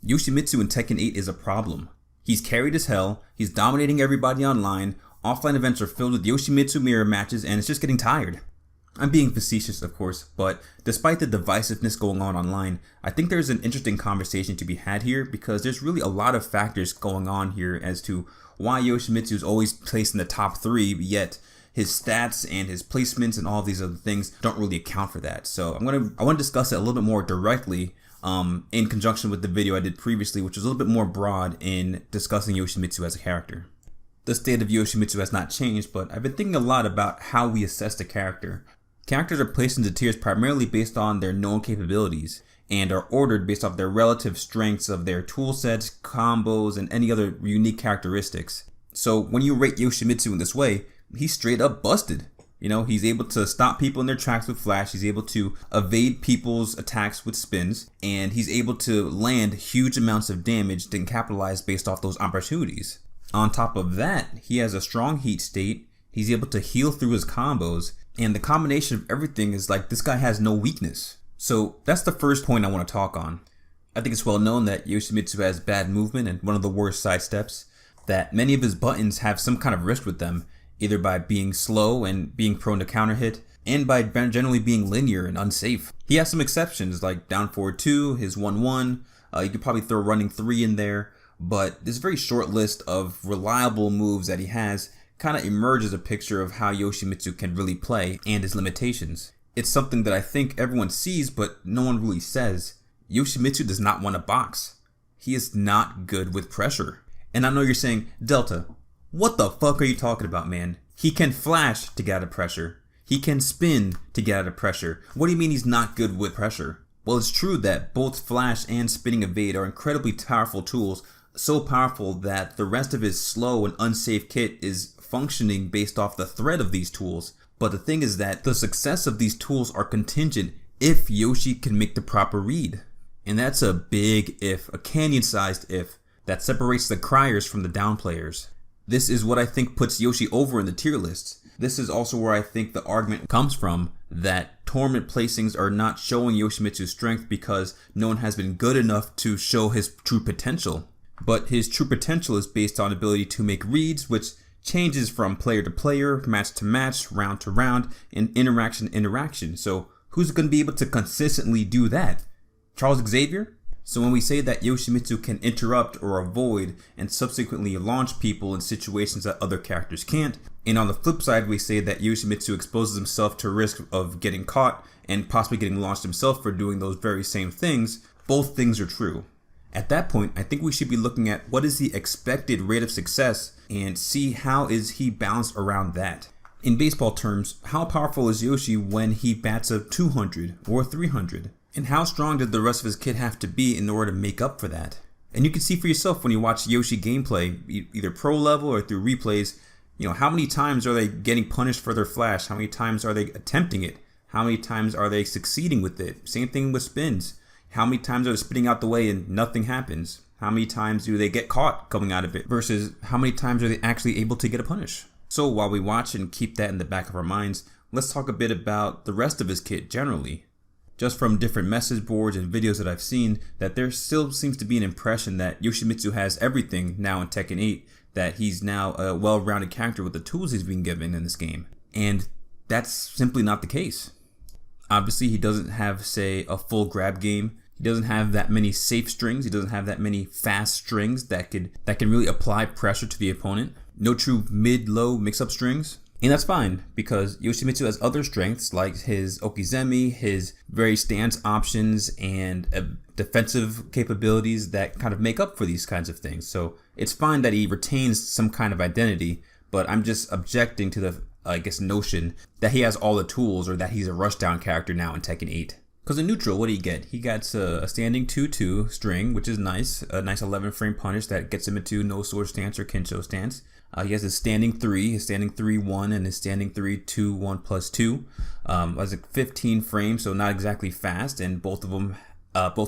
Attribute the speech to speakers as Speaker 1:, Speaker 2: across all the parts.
Speaker 1: Yoshimitsu in Tekken 8 is a problem. He's carried as hell, he's dominating everybody online, offline events are filled with Yoshimitsu mirror matches, and it's just getting tired. I'm being facetious, of course, but despite the divisiveness going on online, I think there's an interesting conversation to be had here because there's really a lot of factors going on here as to why Yoshimitsu is always placed in the top 3, yet his stats and his placements and all these other things don't really account for that. So I want to discuss it a little bit more directly in conjunction with the video I did previously, which was a little bit more broad in discussing Yoshimitsu as a character. The state of Yoshimitsu has not changed, but I've been thinking a lot about how we assess the character. Characters are placed into tiers primarily based on their known capabilities and are ordered based off their relative strengths of their tool sets, combos, and any other unique characteristics. So when you rate Yoshimitsu in this way, he's straight up busted. You know, he's able to stop people in their tracks with flash, he's able to evade people's attacks with spins, and he's able to land huge amounts of damage and capitalize based off those opportunities. On top of that, he has a strong heat state, he's able to heal through his combos, and the combination of everything is like this guy has no weakness. So that's the first point I want to talk on. I think it's well known that Yoshimitsu has bad movement and one of the worst sidesteps, that many of his buttons have some kind of risk with them, either by being slow and being prone to counter hit, and by generally being linear and unsafe. He has some exceptions like down forward 2, his 1-1, you could probably throw running 3 in there, but this very short list of reliable moves that he has kind of emerges a picture of how Yoshimitsu can really play and his limitations. It's something that I think everyone sees but no one really says. Yoshimitsu does not want to box. He is not good with pressure. And I know you're saying, Delta, what the fuck are you talking about, man? He can flash to get out of pressure. He can spin to get out of pressure. What do you mean he's not good with pressure? Well, it's true that both flash and spinning evade are incredibly powerful tools, so powerful that the rest of his slow and unsafe kit is functioning based off the threat of these tools. But the thing is that the success of these tools are contingent if Yoshi can make the proper read. And that's a big if, a canyon-sized if, that separates the criers from the down players. This is what I think puts Yoshi over in the tier lists. This is also where I think the argument comes from that tournament placings are not showing Yoshimitsu's strength because no one has been good enough to show his true potential. But his true potential is based on ability to make reads, which changes from player to player, match to match, round to round, and interaction to interaction. So who's going to be able to consistently do that? Charles Xavier? So when we say that Yoshimitsu can interrupt or avoid and subsequently launch people in situations that other characters can't, and on the flip side we say that Yoshimitsu exposes himself to risk of getting caught and possibly getting launched himself for doing those very same things, both things are true. At that point, I think we should be looking at what is the expected rate of success and see how is he balanced around that. In baseball terms, how powerful is Yoshi when he bats a 200 or 300? And how strong did the rest of his kit have to be in order to make up for that? And you can see for yourself when you watch Yoshi gameplay, either pro level or through replays, you know, how many times are they getting punished for their flash? How many times are they attempting it? How many times are they succeeding with it? Same thing with spins. How many times are they spinning out the way and nothing happens? How many times do they get caught coming out of it versus how many times are they actually able to get a punish? So while we watch and keep that in the back of our minds, let's talk a bit about the rest of his kit generally. Just from different message boards and videos that I've seen, that there still seems to be an impression that Yoshimitsu has everything now in Tekken 8, that he's now a well-rounded character with the tools he's been given in this game. And that's simply not the case. Obviously, he doesn't have, say, a full grab game. He doesn't have that many safe strings. He doesn't have that many fast strings that can really apply pressure to the opponent. No true mid-low mix-up strings. And that's fine, because Yoshimitsu has other strengths like his Okizeme, his very stance options, and defensive capabilities that kind of make up for these kinds of things. So it's fine that he retains some kind of identity, but I'm just objecting to the, notion that he has all the tools or that he's a rushdown character now in Tekken 8. Because in neutral, what do you get? He gets a standing 2-2 string, which is nice. A nice 11 frame punish that gets him into no sword stance or Kensho stance. He has his standing 3, his standing 3-1, and his standing 3-2-1 plus 2. Has a 15 frames, so not exactly fast, and both of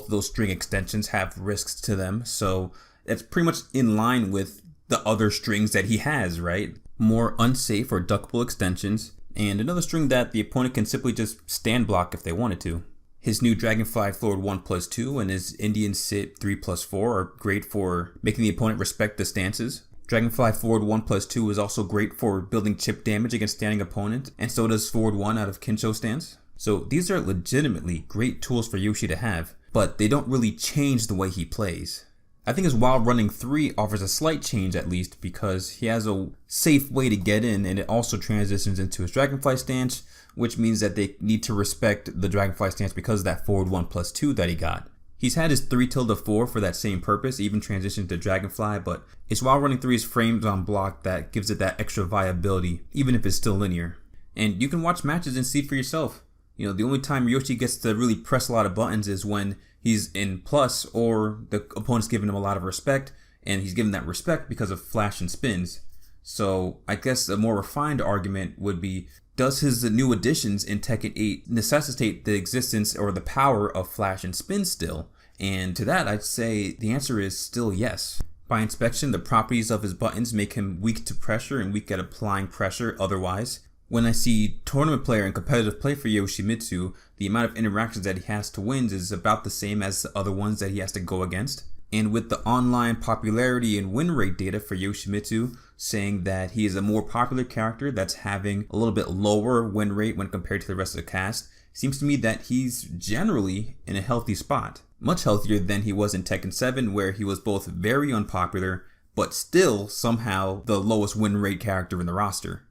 Speaker 1: those string extensions have risks to them. So it's pretty much in line with the other strings that he has, right? More unsafe or duckable extensions, and another string that the opponent can simply just stand block if they wanted to. His new Dragonfly Forward 1+2 and his Indian Sit 3+4 are great for making the opponent respect the stances. Dragonfly Forward 1+2 is also great for building chip damage against standing opponent, and so does Forward 1 out of Kincho stance. So these are legitimately great tools for Yoshi to have, but they don't really change the way he plays. I think his Wild Running 3 offers a slight change at least because he has a safe way to get in, and it also transitions into his Dragonfly stance, which means that they need to respect the Dragonfly stance because of that Forward 1+2 that he got. He's had his 3-4 for that same purpose, even transitioned to Dragonfly, but it's Wild Running 3's frames on block that gives it that extra viability, even if it's still linear. And you can watch matches and see for yourself. You know, the only time Yoshi gets to really press a lot of buttons is when he's in plus or the opponent's giving him a lot of respect, and he's given that respect because of flash and spins. So I guess a more refined argument would be, does his new additions in Tekken 8 necessitate the existence or the power of flash and spin still? And to that, I'd say the answer is still yes. By inspection, the properties of his buttons make him weak to pressure and weak at applying pressure otherwise. When I see tournament player and competitive play for Yoshimitsu, the amount of interactions that he has to win is about the same as the other ones that he has to go against. And with the online popularity and win rate data for Yoshimitsu saying that he is a more popular character that's having a little bit lower win rate when compared to the rest of the cast, seems to me that he's generally in a healthy spot. Much healthier than he was in Tekken 7, where he was both very unpopular, but still somehow the lowest win rate character in the roster.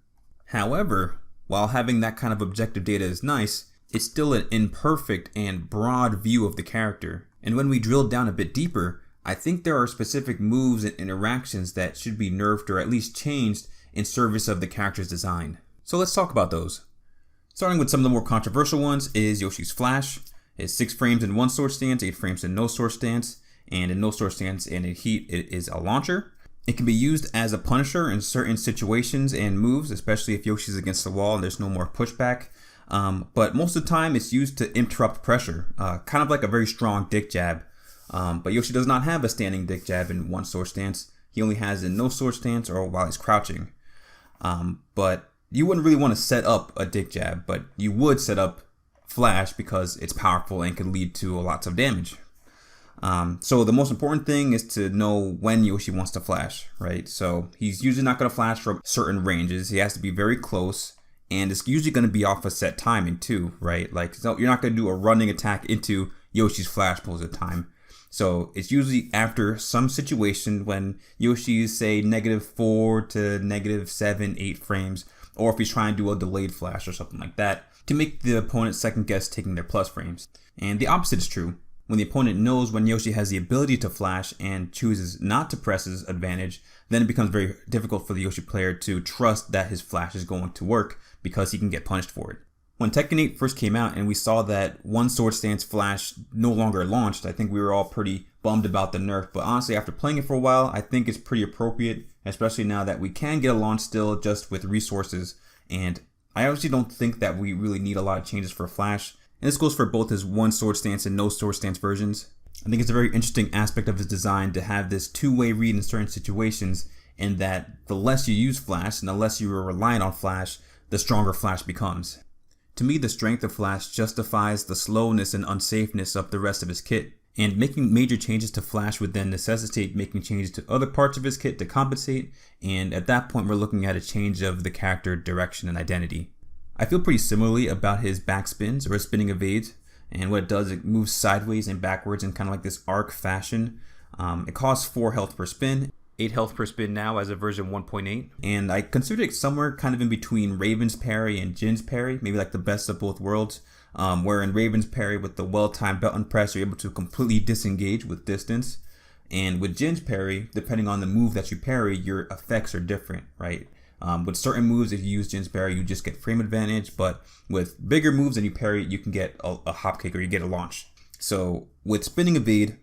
Speaker 1: However, while having that kind of objective data is nice, it's still an imperfect and broad view of the character. And when we drill down a bit deeper, I think there are specific moves and interactions that should be nerfed or at least changed in service of the character's design. So let's talk about those. Starting with some of the more controversial ones is Yoshi's Flash. It's 6 frames in one sword stance, 8 frames in no sword stance, and in no sword stance and in heat it is a launcher. It can be used as a punisher in certain situations and moves, especially if Yoshi's against the wall and there's no more pushback. But most of the time it's used to interrupt pressure, kind of like a very strong dick jab. But Yoshi does not have a standing dick jab in one sword stance. He only has in no sword stance or while he's crouching. But you wouldn't really want to set up a dick jab, but you would set up Flash because it's powerful and can lead to lots of damage. So the most important thing is to know when Yoshi wants to flash, right? So he's usually not going to flash from certain ranges. He has to be very close, and it's usually going to be off a set timing too, right? Like, so you're not going to do a running attack into Yoshi's flash pulls at time. So it's usually after some situation when Yoshi's say -4 to -7, 8 frames, or if he's trying to do a delayed flash or something like that, to make the opponent second guess taking their plus frames. And the opposite is true. When the opponent knows when Yoshi has the ability to flash and chooses not to press his advantage, then it becomes very difficult for the Yoshi player to trust that his flash is going to work because he can get punished for it. When Tekken 8 first came out and we saw that one sword stance flash no longer launched, I think we were all pretty bummed about the nerf, but honestly after playing it for a while, I think it's pretty appropriate, especially now that we can get a launch still just with resources, and I obviously don't think that we really need a lot of changes for flash. And this goes for both his one sword stance and no sword stance versions. I think it's a very interesting aspect of his design to have this two-way read in certain situations, and that the less you use flash and the less you are reliant on flash, the stronger flash becomes. To me, the strength of flash justifies the slowness and unsafeness of the rest of his kit, and making major changes to flash would then necessitate making changes to other parts of his kit to compensate, and at that point we're looking at a change of the character direction and identity. I feel pretty similarly about his backspins or his spinning evades, and what it does, it moves sideways and backwards in kind of like this arc fashion. It costs 4 health per spin, 8 health per spin now as a version 1.8, and I consider it somewhere kind of in between Raven's parry and Jin's parry, maybe like the best of both worlds, where in Raven's parry with the well-timed button press you're able to completely disengage with distance, and with Jin's parry, depending on the move that you parry, your effects are different, right? With certain moves, if you use Jin's parry, you just get frame advantage, but with bigger moves than you parry, you can get a hop kick or you get a launch. So with spinning evade,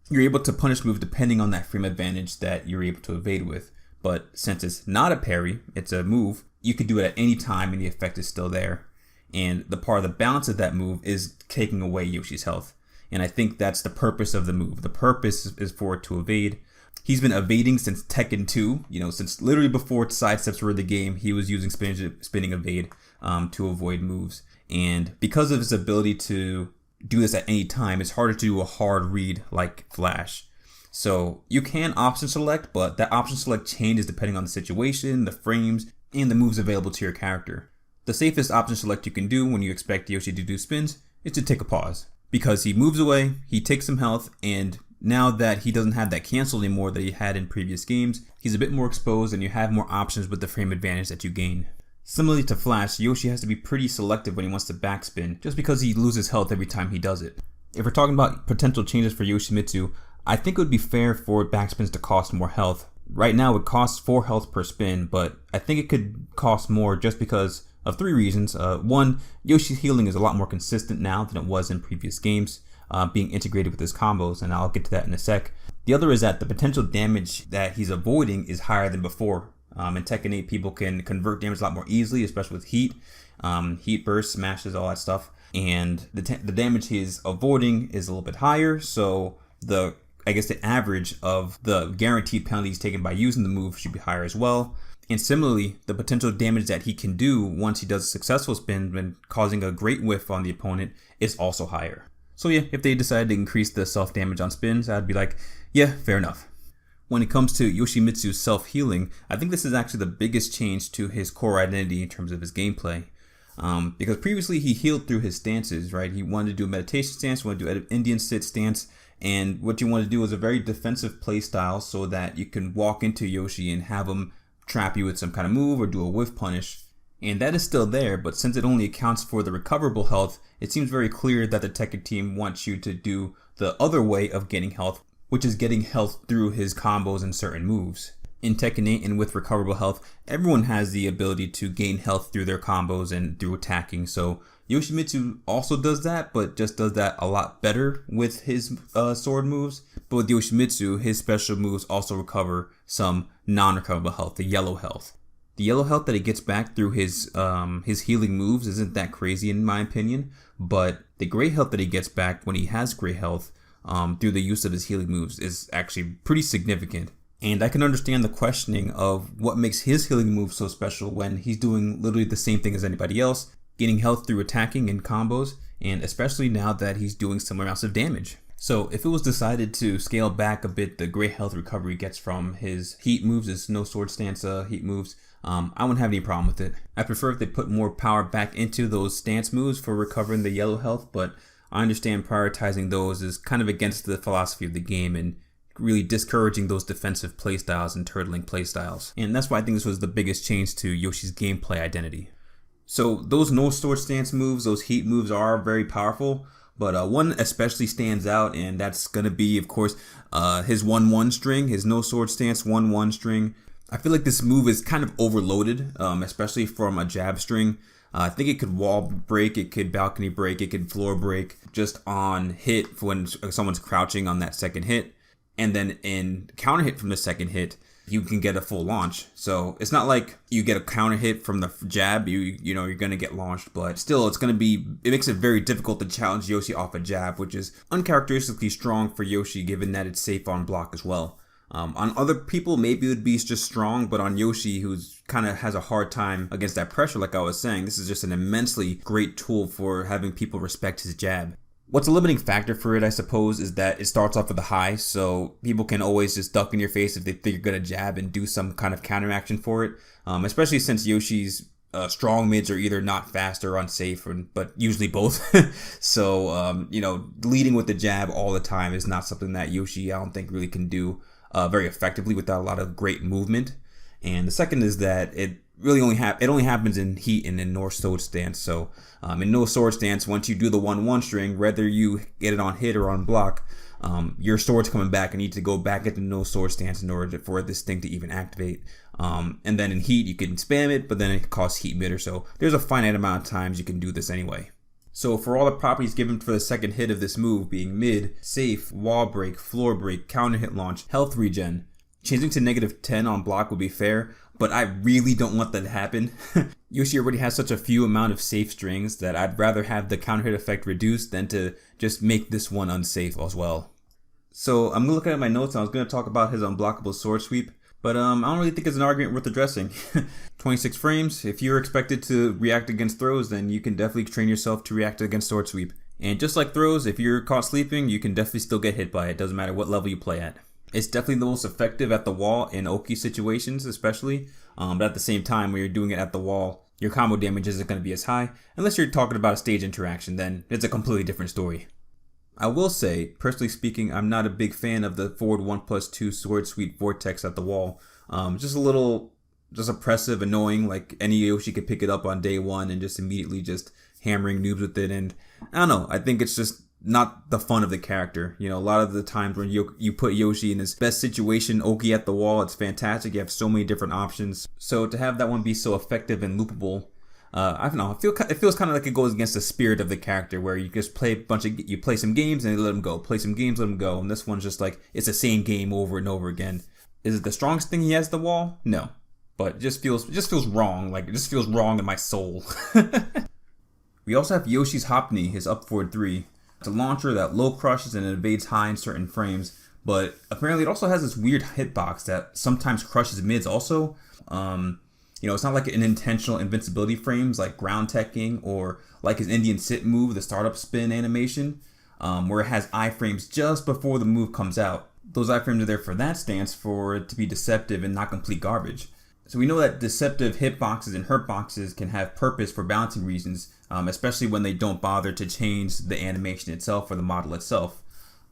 Speaker 1: you're able to punish moves depending on that frame advantage that you're able to evade with. But since it's not a parry, it's a move, you can do it at any time and the effect is still there. And the part of the balance of that move is taking away Yoshi's health. And I think that's the purpose of the move. The purpose is for it to evade. He's been evading since Tekken 2, since literally before sidesteps were in the game, he was using spinning evade to avoid moves. And because of his ability to do this at any time. It's harder to do a hard read like Flash. So you can option select, but that option select changes depending on the situation, the frames, and the moves available to your character. The safest option select you can do when you expect Yoshi to do spins is to take a pause. Because he moves away, he takes some health, and now that he doesn't have that cancel anymore that he had in previous games, he's a bit more exposed and you have more options with the frame advantage that you gain. Similarly to Flash, Yoshi has to be pretty selective when he wants to backspin, just because he loses health every time he does it. If we're talking about potential changes for Yoshimitsu, I think it would be fair for backspins to cost more health. Right now it costs 4 health per spin, but I think it could cost more just because of 3 reasons. One, Yoshi's healing is a lot more consistent now than it was in previous games, being integrated with his combos, and I'll get to that in a sec. The other is that the potential damage that he's avoiding is higher than before. In Tekken 8, people can convert damage a lot more easily, especially with heat, heat bursts, smashes, all that stuff. And the damage he's avoiding is a little bit higher, so the average of the guaranteed penalties taken by using the move should be higher as well. And similarly, the potential damage that he can do once he does a successful spin when causing a great whiff on the opponent is also higher. So yeah, if they decided to increase the self damage on spins, I'd be like, yeah, fair enough. When it comes to Yoshimitsu's self-healing, I think this is actually the biggest change to his core identity in terms of his gameplay. Because previously he healed through his stances, right? He wanted to do a meditation stance, wanted to do an Indian sit stance, and what you want to do is a very defensive play style so that you can walk into Yoshi and have him trap you with some kind of move or do a whiff punish. And that is still there, but since it only accounts for the recoverable health, it seems very clear that the Tekken team wants you to do the other way of getting health, which is getting health through his combos and certain moves. In Tekken 8 and with recoverable health, everyone has the ability to gain health through their combos and through attacking. So Yoshimitsu also does that, but just does that a lot better with his sword moves. But with Yoshimitsu, his special moves also recover some non-recoverable health, the yellow health. The yellow health that he gets back through his healing moves isn't that crazy in my opinion, but the gray health that he gets back when he has gray health through the use of his healing moves is actually pretty significant. And I can understand the questioning of what makes his healing move so special when he's doing literally the same thing as anybody else, gaining health through attacking and combos, and especially now that he's doing similar amounts of damage. So if it was decided to scale back a bit the gray health recovery he gets from his heat moves, his no sword stance heat moves, I wouldn't have any problem with it. I prefer if they put more power back into those stance moves for recovering the yellow health, but I understand prioritizing those is kind of against the philosophy of the game and really discouraging those defensive playstyles and turtling playstyles. And that's why I think this was the biggest change to Yoshi's gameplay identity. So those no sword stance moves, those heat moves are very powerful, but one especially stands out, and that's going to be, of course, his 1-1 string, his no sword stance 1-1 string. I feel like this move is kind of overloaded, especially from a jab string. I think it could wall break, it could balcony break, it could floor break just on hit when someone's crouching on that second hit. And then in counter hit from the second hit, you can get a full launch. So it's not like you get a counter hit from the jab, you're going to get launched, but still it makes it very difficult to challenge Yoshi off a jab, which is uncharacteristically strong for Yoshi given that it's safe on block as well. On other people, maybe it would be just strong, but on Yoshi, who's kind of has a hard time against that pressure, like I was saying, this is just an immensely great tool for having people respect his jab. What's a limiting factor for it, I suppose, is that it starts off with a high, so people can always just duck in your face if they think you're going to jab and do some kind of counteraction for it, especially since Yoshi's strong mids are either not fast or unsafe, but usually both. So, leading with the jab all the time is not something that Yoshi, I don't think, really can do very effectively without a lot of great movement. And the second is that it really only happens in heat and in no sword stance. So in no sword stance, once you do the 1-1 string, whether you get it on hit or on block, your sword's coming back and you need to go back into no sword stance in order for this thing to even activate. And then in heat, you can spam it, but then it costs heat meter. So there's a finite amount of times you can do this anyway. So for all the properties given for the second hit of this move being mid, safe, wall break, floor break, counter hit launch, health regen, changing to -10 on block would be fair, but I really don't want that to happen. Yoshi already has such a few amount of safe strings that I'd rather have the counter hit effect reduced than to just make this one unsafe as well. So I'm looking at my notes and I was going to talk about his unblockable sword sweep, but I don't really think it's an argument worth addressing. 26 frames, if you're expected to react against throws, then you can definitely train yourself to react against sword sweep. And just like throws, if you're caught sleeping, you can definitely still get hit by it. Doesn't matter what level you play at. It's definitely the most effective at the wall in Oki situations especially. But at the same time, when you're doing it at the wall, your combo damage isn't going to be as high. Unless you're talking about a stage interaction, then it's a completely different story. I will say, personally speaking, I'm not a big fan of the forward 1+2 sword sweep vortex at the wall. Just a little oppressive, annoying, like any Yoshi could pick it up on day one and just immediately just hammering noobs with it. And I don't know, I think it's just not the fun of the character. You know, a lot of the times when you put Yoshi in his best situation, Oki at the wall, it's fantastic. You have so many different options. So to have that one be so effective and loopable, I don't know. It feels kind of like it goes against the spirit of the character, where you just play you play some games and you let them go, play some games, let them go, and this one's just like it's the same game over and over again. Is it the strongest thing he has at the wall? No, but it just feels wrong. Like it just feels wrong in my soul. We also have Yoshi's Hopney, his up forward 3. It's a launcher that low crushes and evades high in certain frames, but apparently it also has this weird hitbox that sometimes crushes mids also. It's not like an intentional invincibility frames like ground teching or like his Indian sit move, the startup spin animation, where it has iframes just before the move comes out. Those iframes are there for that stance, for it to be deceptive and not complete garbage. So we know that deceptive hitboxes and hurtboxes can have purpose for balancing reasons, especially when they don't bother to change the animation itself or the model itself.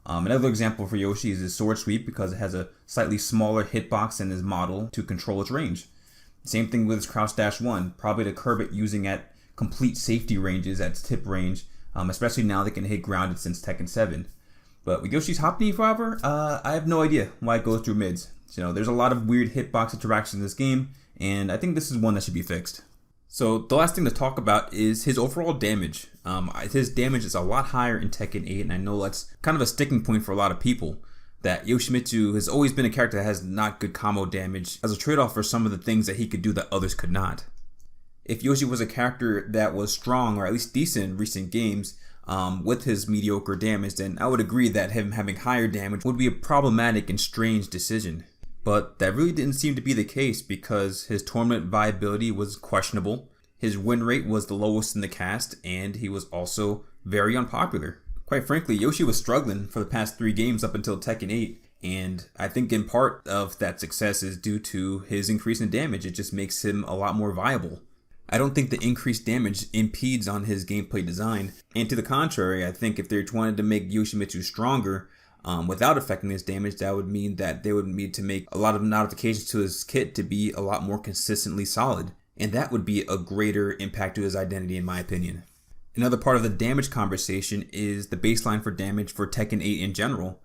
Speaker 1: Another example for Yoshi is his sword sweep, because it has a slightly smaller hitbox in his model to control its range. Same thing with his crouch dash 1, probably to curb it using at complete safety ranges at its tip range, especially now they can hit grounded since Tekken 7. But with Yoshi's Hopney, however, I have no idea why it goes through mids. So there's a lot of weird hitbox interactions in this game, and I think this is one that should be fixed. So the last thing to talk about is his overall damage. His damage is a lot higher in Tekken 8, and I know that's kind of a sticking point for a lot of people. That Yoshimitsu has always been a character that has not good combo damage as a trade-off for some of the things that he could do that others could not. If Yoshi was a character that was strong or at least decent in recent games with his mediocre damage, then I would agree that him having higher damage would be a problematic and strange decision. But that really didn't seem to be the case, because his tournament viability was questionable, his win rate was the lowest in the cast, and he was also very unpopular. Quite frankly, Yoshi was struggling for the past 3 games up until Tekken 8, and I think in part of that success is due to his increase in damage. It just makes him a lot more viable. I don't think the increased damage impedes on his gameplay design, and to the contrary, I think if they wanted to make Yoshimitsu stronger without affecting his damage, that would mean that they would need to make a lot of modifications to his kit to be a lot more consistently solid, and that would be a greater impact to his identity in my opinion. Another part of the damage conversation is the baseline for damage for Tekken 8 in general.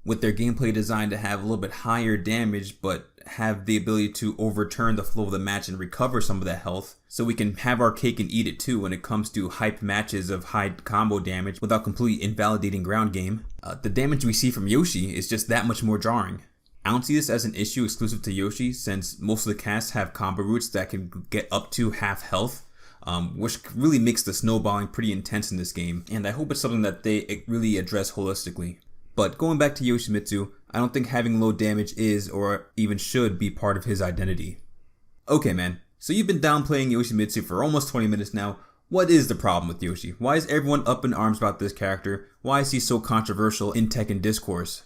Speaker 1: With their gameplay designed to have a little bit higher damage, but have the ability to overturn the flow of the match and recover some of that health, so we can have our cake and eat it too when it comes to hyped matches of high combo damage without completely invalidating ground game. The damage we see from Yoshi is just that much more jarring. I don't see this as an issue exclusive to Yoshi, since most of the casts have combo routes that can get up to half health. Which really makes the snowballing pretty intense in this game, and I hope it's something that they really address holistically. But going back to Yoshimitsu, I don't think having low damage is, or even should be, part of his identity. Okay man, so you've been downplaying Yoshimitsu for almost 20 minutes now. What is the problem with Yoshi? Why is everyone up in arms about this character? Why is he so controversial in Tekken Discourse?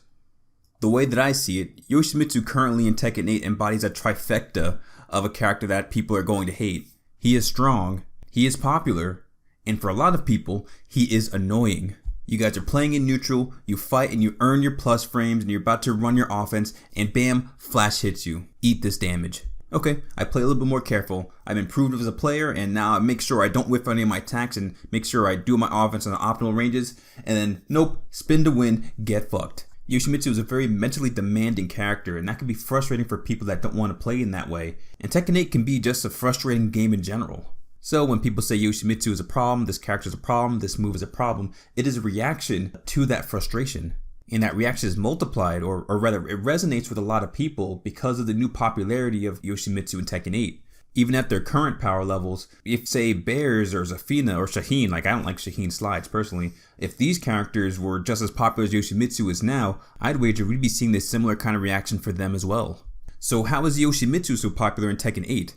Speaker 1: The way that I see it, Yoshimitsu currently in Tekken 8 embodies a trifecta of a character that people are going to hate. He is strong, he is popular, and for a lot of people, he is annoying. You guys are playing in neutral, you fight and you earn your plus frames, and you're about to run your offense, and bam, flash hits you. Eat this damage. Okay, I play a little bit more careful. I've improved as a player, and now I make sure I don't whiff any of my attacks and make sure I do my offense on the optimal ranges, and then, nope, spin to win, get fucked. Yoshimitsu is a very mentally demanding character, and that can be frustrating for people that don't want to play in that way, and Tekken 8 can be just a frustrating game in general. So when people say Yoshimitsu is a problem, this character is a problem, this move is a problem, it is a reaction to that frustration. And that reaction is multiplied, or rather it resonates with a lot of people because of the new popularity of Yoshimitsu in Tekken 8. Even at their current power levels, if say Bears or Zafina or Shaheen, like I don't like Shaheen slides personally, if these characters were just as popular as Yoshimitsu is now, I'd wager we'd be seeing this similar kind of reaction for them as well. So how is Yoshimitsu so popular in Tekken 8?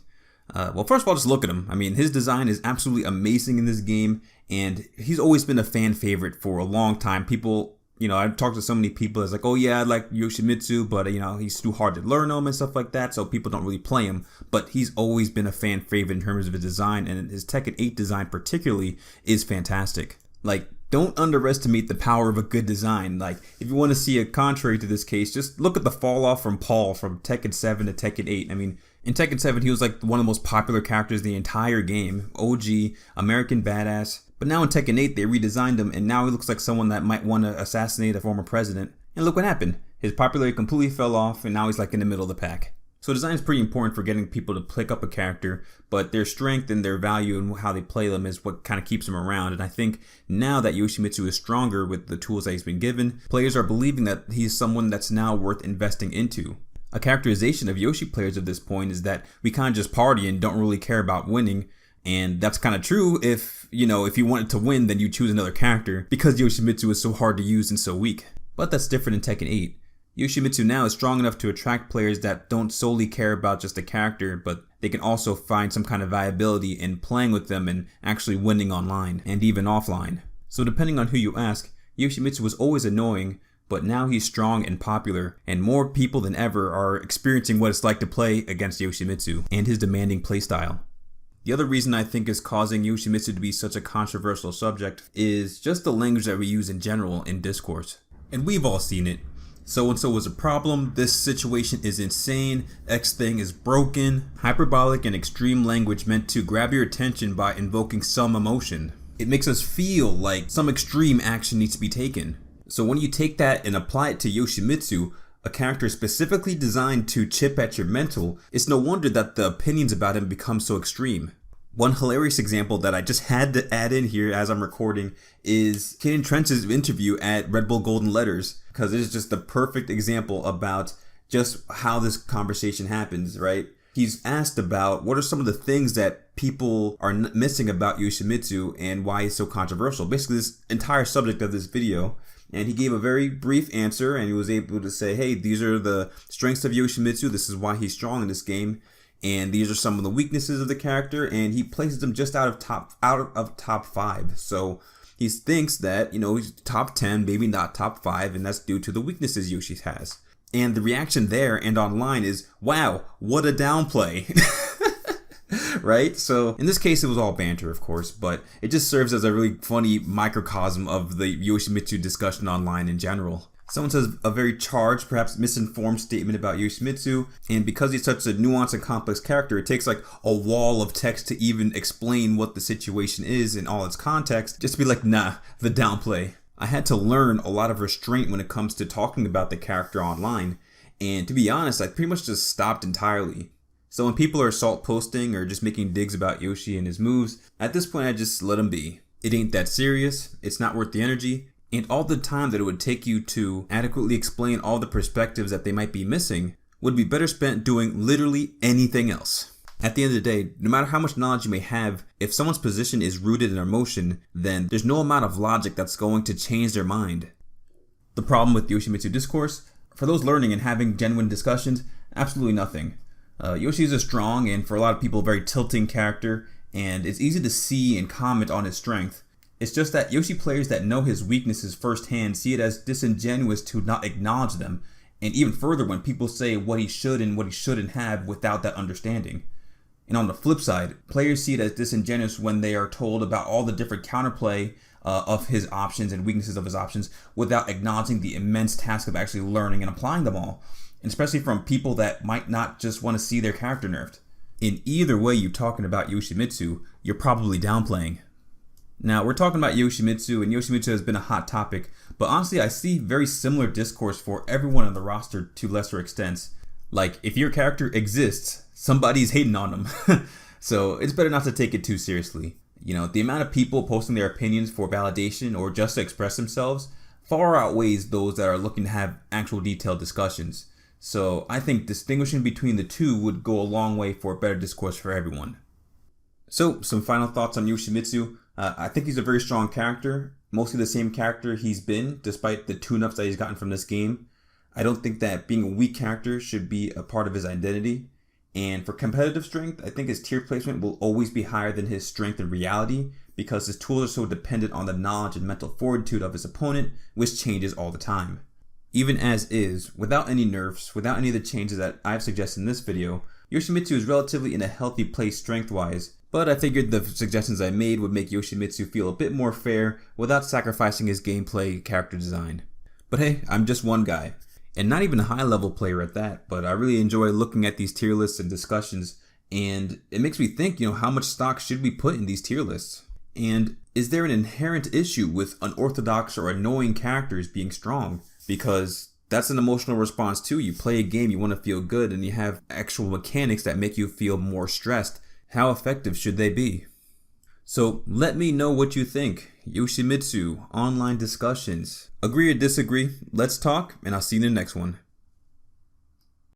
Speaker 1: Well, first of all, just look at him. I mean, his design is absolutely amazing in this game, and he's always been a fan favorite for a long time. People, I've talked to so many people that's like, oh yeah, I like Yoshimitsu, but he's too hard to learn him and stuff like that, so people don't really play him. But he's always been a fan favorite in terms of his design, and his Tekken 8 design particularly is fantastic. Like, don't underestimate the power of a good design. Like, if you want to see a contrary to this case, just look at the fall off from Paul from Tekken 7 to Tekken 8. I mean, in Tekken 7, he was like one of the most popular characters in the entire game. OG, American badass. But now in Tekken 8, they redesigned him, and now he looks like someone that might want to assassinate a former president. And look what happened. His popularity completely fell off, and now he's like in the middle of the pack. So design is pretty important for getting people to pick up a character, but their strength and their value and how they play them is what kind of keeps them around. And I think now that Yoshimitsu is stronger with the tools that he's been given, players are believing that he's someone that's now worth investing into. A characterization of Yoshi players at this point is that we kind of just party and don't really care about winning. And that's kind of true if you wanted to win, then you choose another character because Yoshimitsu is so hard to use and so weak. But that's different in Tekken 8. Yoshimitsu now is strong enough to attract players that don't solely care about just the character, but they can also find some kind of viability in playing with them and actually winning online and even offline. So depending on who you ask, Yoshimitsu was always annoying, but now he's strong and popular, and more people than ever are experiencing what it's like to play against Yoshimitsu and his demanding playstyle. The other reason I think is causing Yoshimitsu to be such a controversial subject is just the language that we use in general in Discourse. And we've all seen it. So-and-so was a problem, this situation is insane, X thing is broken. Hyperbolic and extreme language meant to grab your attention by invoking some emotion. It makes us feel like some extreme action needs to be taken. So when you take that and apply it to Yoshimitsu, a character specifically designed to chip at your mental, it's no wonder that the opinions about him become so extreme. One hilarious example that I just had to add in here as I'm recording is Kaden Trench's interview at Red Bull Golden Letters, because it is just the perfect example about just how this conversation happens, right? He's asked about what are some of the things that people are missing about Yoshimitsu and why he's so controversial. Basically, this entire subject of this video. And he gave a very brief answer, and he was able to say, hey, these are the strengths of Yoshimitsu. This is why he's strong in this game. And these are some of the weaknesses of the character. And he places them just out of top 5. So he thinks that, he's top 10, maybe not top 5. And that's due to the weaknesses Yoshi has. And the reaction there and online is, wow, what a downplay. Right? So in this case, it was all banter, of course, but it just serves as a really funny microcosm of the Yoshimitsu discussion online in general. Someone says a very charged, perhaps misinformed statement about Yoshimitsu, and because he's such a nuanced and complex character, it takes like a wall of text to even explain what the situation is in all its context, just to be like, nah, the downplay. I had to learn a lot of restraint when it comes to talking about the character online, and to be honest, I pretty much just stopped entirely. So when people are salt posting or just making digs about Yoshi and his moves, at this point I just let him be. It ain't that serious, it's not worth the energy, and all the time that it would take you to adequately explain all the perspectives that they might be missing would be better spent doing literally anything else. At the end of the day, no matter how much knowledge you may have, if someone's position is rooted in emotion, then there's no amount of logic that's going to change their mind. The problem with Yoshimitsu Discourse, for those learning and having genuine discussions, absolutely nothing. Yoshi is a strong and for a lot of people very tilting character, and it's easy to see and comment on his strength. It's just that Yoshi players that know his weaknesses firsthand see it as disingenuous to not acknowledge them, and even further when people say what he should and what he shouldn't have without that understanding. And on the flip side, players see it as disingenuous when they are told about all the different counterplay of his options and weaknesses of his options without acknowledging the immense task of actually learning and applying them all. And especially from people that might not just want to see their character nerfed. In either way you're talking about Yoshimitsu, you're probably downplaying. Now, we're talking about Yoshimitsu, and Yoshimitsu has been a hot topic, but honestly, I see very similar discourse for everyone on the roster to lesser extents. Like, if your character exists, somebody's hating on them. So it's better not to take it too seriously. The amount of people posting their opinions for validation or just to express themselves far outweighs those that are looking to have actual detailed discussions. So I think distinguishing between the two would go a long way for a better discourse for everyone. So some final thoughts on Yoshimitsu. I think he's a very strong character, mostly the same character he's been despite the tune-ups that he's gotten from this game. I don't think that being a weak character should be a part of his identity. And for competitive strength, I think his tier placement will always be higher than his strength in reality because his tools are so dependent on the knowledge and mental fortitude of his opponent, which changes all the time. Even as is, without any nerfs, without any of the changes that I've suggested in this video, Yoshimitsu is relatively in a healthy place strength-wise, but I figured the suggestions I made would make Yoshimitsu feel a bit more fair without sacrificing his gameplay character design. But hey, I'm just one guy, and not even a high-level player at that, but I really enjoy looking at these tier lists and discussions, and it makes me think, how much stock should we put in these tier lists? And is there an inherent issue with unorthodox or annoying characters being strong? Because that's an emotional response too. You play a game, you want to feel good, and you have actual mechanics that make you feel more stressed. How effective should they be? So let me know what you think. Yoshimitsu, online discussions. Agree or disagree? Let's talk, and I'll see you in the next one.